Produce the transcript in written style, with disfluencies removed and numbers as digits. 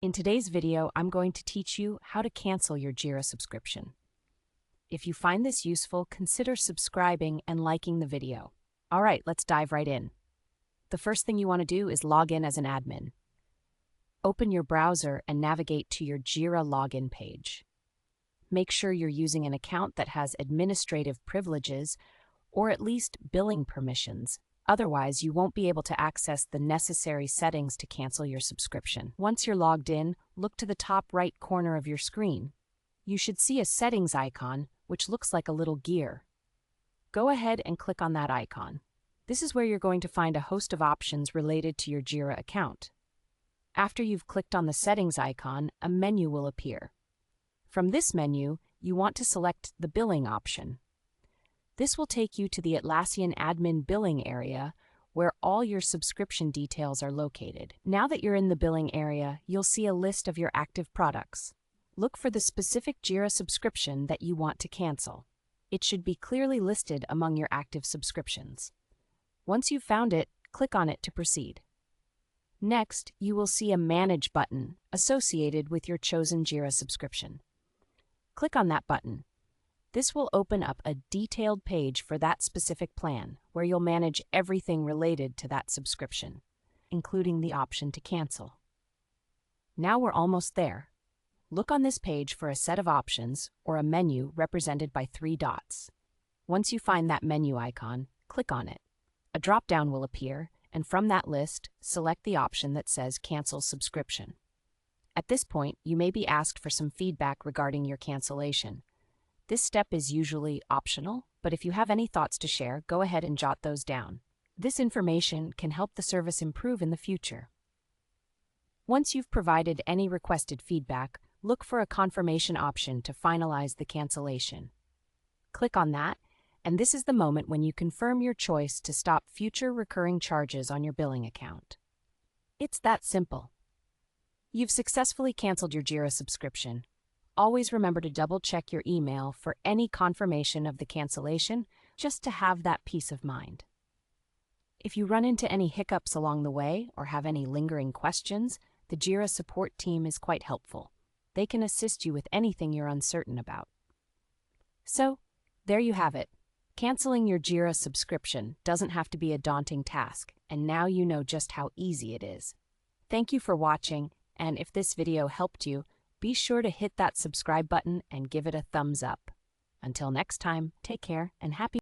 In today's video, I'm going to teach you how to cancel your Jira subscription. If you find this useful, consider subscribing and liking the video. All right, let's dive right in. The first thing you want to do is log in as an admin. Open your browser and navigate to your Jira login page. Make sure you're using an account that has administrative privileges or at least billing permissions. Otherwise, you won't be able to access the necessary settings to cancel your subscription. Once you're logged in, look to the top right corner of your screen. You should see a settings icon, which looks like a little gear. Go ahead and click on that icon. This is where you're going to find a host of options related to your Jira account. After you've clicked on the settings icon, a menu will appear. From this menu, you want to select the billing option. This will take you to the Atlassian admin billing area, where all your subscription details are located. Now that you're in the billing area, you'll see a list of your active products. Look for the specific Jira subscription that you want to cancel. It should be clearly listed among your active subscriptions. Once you've found it, click on it to proceed. Next, you will see a Manage button associated with your chosen Jira subscription. Click on that button. This will open up a detailed page for that specific plan, where you'll manage everything related to that subscription, including the option to cancel. Now we're almost there. Look on this page for a set of options or a menu represented by 3 dots. Once you find that menu icon, click on it. A drop-down will appear, and from that list, select the option that says Cancel Subscription. At this point, you may be asked for some feedback regarding your cancellation. This step is usually optional, but if you have any thoughts to share, go ahead and jot those down. This information can help the service improve in the future. Once you've provided any requested feedback, look for a confirmation option to finalize the cancellation. Click on that, and this is the moment when you confirm your choice to stop future recurring charges on your billing account. It's that simple. You've successfully canceled your Jira subscription. Always remember to double-check your email for any confirmation of the cancellation, just to have that peace of mind. If you run into any hiccups along the way or have any lingering questions, the Jira support team is quite helpful. They can assist you with anything you're uncertain about. So, there you have it. Canceling your Jira subscription doesn't have to be a daunting task, and now you know just how easy it is. Thank you for watching, and if this video helped you, be sure to hit that subscribe button and give it a thumbs up. Until next time, take care and happy